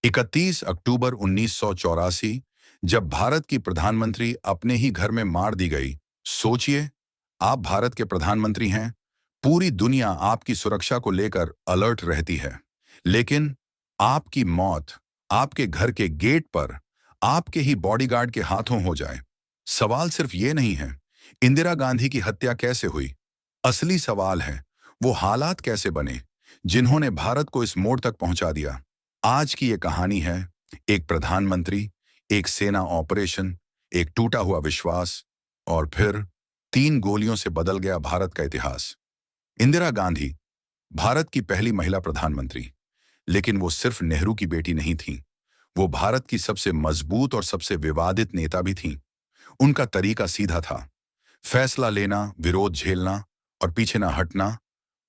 31 अक्टूबर 1984 जब भारत की प्रधानमंत्री अपने ही घर में मार दी गई। सोचिए, आप भारत के प्रधानमंत्री हैं, पूरी दुनिया आपकी सुरक्षा को लेकर अलर्ट रहती है, लेकिन आपकी मौत आपके घर के गेट पर आपके ही बॉडीगार्ड के हाथों हो जाए। सवाल सिर्फ ये नहीं है, इंदिरा गांधी की हत्या कैसे हुई। असली सवाल है, वो हालात कैसे बने जिन्होंने भारत को इस मोड़ तक पहुंचा दिया। आज की ये कहानी है एक प्रधानमंत्री, एक सेना ऑपरेशन, एक टूटा हुआ विश्वास और फिर 3 गोलियों से बदल गया भारत का इतिहास। इंदिरा गांधी भारत की पहली महिला प्रधानमंत्री, लेकिन वो सिर्फ नेहरू की बेटी नहीं थी, वो भारत की सबसे मजबूत और सबसे विवादित नेता भी थीं। उनका तरीका सीधा था, फैसला लेना, विरोध झेलना और पीछे ना हटना।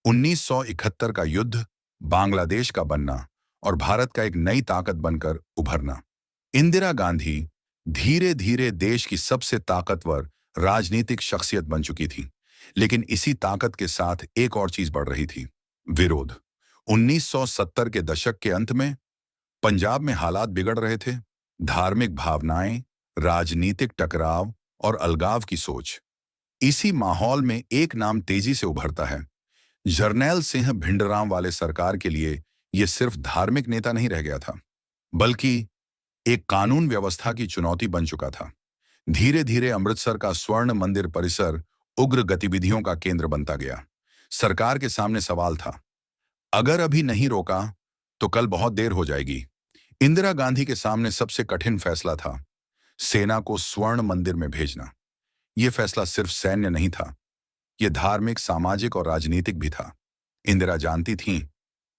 1971 का युद्ध, बांग्लादेश का बनना और भारत का एक नई ताकत बनकर उभरना। इंदिरा गांधी धीरे धीरे देश की सबसे ताकतवर राजनीतिक शख्सियत बन चुकी थी, लेकिन इसी ताकत के साथ एक और चीज बढ़ रही थी, विरोध। 1970 के दशक के अंत में पंजाब में हालात बिगड़ रहे थे। धार्मिक भावनाएं, राजनीतिक टकराव और अलगाव की सोच। इसी माहौल में एक नाम तेजी से उभरता है। जरनैल सिंह भिंडराम वाले सरकार के लिए यह सिर्फ धार्मिक नेता नहीं रह गया था, बल्कि एक कानून व्यवस्था की चुनौती बन चुका था। धीरे धीरे अमृतसर का स्वर्ण मंदिर परिसर उग्र गतिविधियों का केंद्र बनता गया। सरकार के सामने सवाल था, अगर अभी नहीं रोका तो कल बहुत देर हो जाएगी। इंदिरा गांधी के सामने सबसे कठिन फैसला था सेना को स्वर्ण मंदिर में भेजना। यह फैसला सिर्फ सैन्य नहीं था, यह धार्मिक, सामाजिक और राजनीतिक भी था। इंदिरा जानती थीं,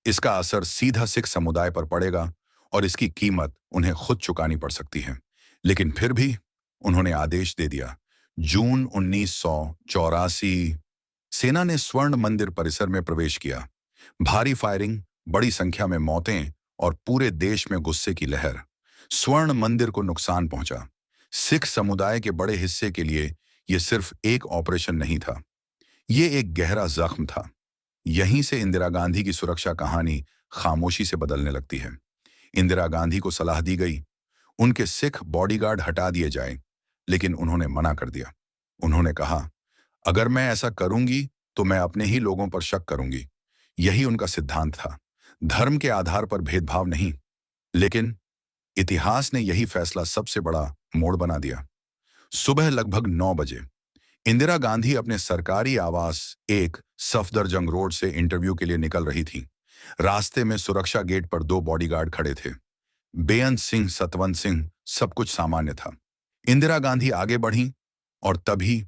इसका असर सीधा सिख समुदाय पर पड़ेगा और इसकी कीमत उन्हें खुद चुकानी पड़ सकती है। लेकिन फिर भी उन्होंने आदेश दे दिया। जून 1984 सेना ने स्वर्ण मंदिर परिसर में प्रवेश किया। भारी फायरिंग, बड़ी संख्या में मौतें और पूरे देश में गुस्से की लहर। स्वर्ण मंदिर को नुकसान पहुंचा। सिख समुदाय के बड़े हिस्से के लिए यह सिर्फ एक ऑपरेशन नहीं था, यह एक गहरा जख्म था। यहीं से इंदिरा गांधी की सुरक्षा कहानी खामोशी से बदलने लगती है। इंदिरा गांधी को सलाह दी गई, उनके सिख बॉडीगार्ड हटा दिए जाएं, लेकिन उन्होंने मना कर दिया। उन्होंने कहा, अगर मैं ऐसा करूंगी तो मैं अपने ही लोगों पर शक करूंगी। यही उनका सिद्धांत था, धर्म के आधार पर भेदभाव नहीं। लेकिन इतिहास ने यही फैसला सबसे बड़ा मोड़ बना दिया। सुबह लगभग 9 बजे इंदिरा गांधी अपने सरकारी आवास एक सफदरजंग रोड से इंटरव्यू के लिए निकल रही थी। रास्ते में सुरक्षा गेट पर 2 बॉडीगार्ड खड़े थे। बेअंत सिंह, सतवंत सिंह, सब कुछ सामान्य था। इंदिरा गांधी आगे बढ़ी और तभी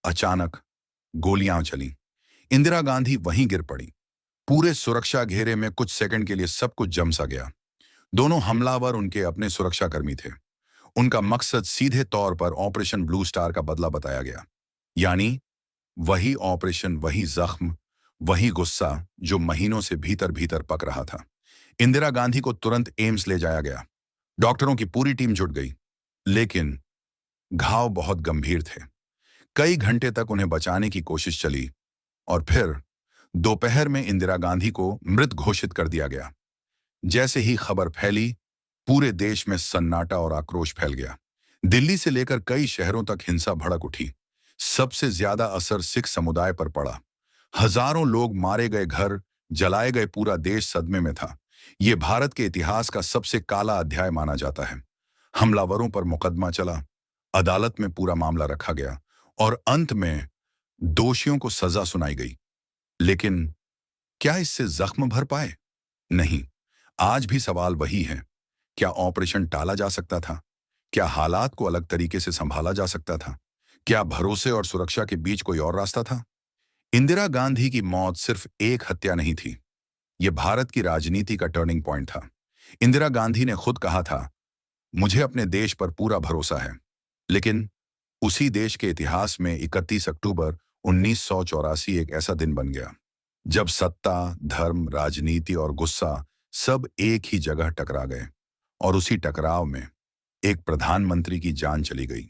अचानक गोलियां चलीं। इंदिरा गांधी वहीं गिर पड़ी। पूरे सुरक्षा घेरे में कुछ सेकंड के लिए सब कुछ जम सा गया। दोनों हमलावर उनके अपने सुरक्षाकर्मी थे। उनका मकसद सीधे तौर पर ऑपरेशन ब्लू स्टार का बदला बताया गया। यानी वही ऑपरेशन, वही जख्म, वही गुस्सा जो महीनों से भीतर भीतर पक रहा था। इंदिरा गांधी को तुरंत एम्स ले जाया गया। डॉक्टरों की पूरी टीम जुट गई, लेकिन घाव बहुत गंभीर थे। कई घंटे तक उन्हें बचाने की कोशिश चली और फिर दोपहर में इंदिरा गांधी को मृत घोषित कर दिया गया। जैसे ही खबर फैली, पूरे देश में सन्नाटा और आक्रोश फैल गया। दिल्ली से लेकर कई शहरों तक हिंसा भड़क उठी। सबसे ज्यादा असर सिख समुदाय पर पड़ा। हजारों लोग मारे गए, घर जलाए गए, पूरा देश सदमे में था। यह भारत के इतिहास का सबसे काला अध्याय माना जाता है। हमलावरों पर मुकदमा चला, अदालत में पूरा मामला रखा गया और अंत में दोषियों को सजा सुनाई गई। लेकिन क्या इससे जख्म भर पाए? नहीं। आज भी सवाल वही है, क्या ऑपरेशन टाला जा सकता था? क्या हालात को अलग तरीके से संभाला जा सकता था? क्या भरोसे और सुरक्षा के बीच कोई और रास्ता था? इंदिरा गांधी की मौत सिर्फ एक हत्या नहीं थी, यह भारत की राजनीति का टर्निंग पॉइंट था। इंदिरा गांधी ने खुद कहा था, मुझे अपने देश पर पूरा भरोसा है। लेकिन उसी देश के इतिहास में 31 अक्टूबर 1984 एक ऐसा दिन बन गया जब सत्ता, धर्म, राजनीति और गुस्सा सब एक ही जगह टकरा गए और उसी टकराव में एक प्रधानमंत्री की जान चली गई।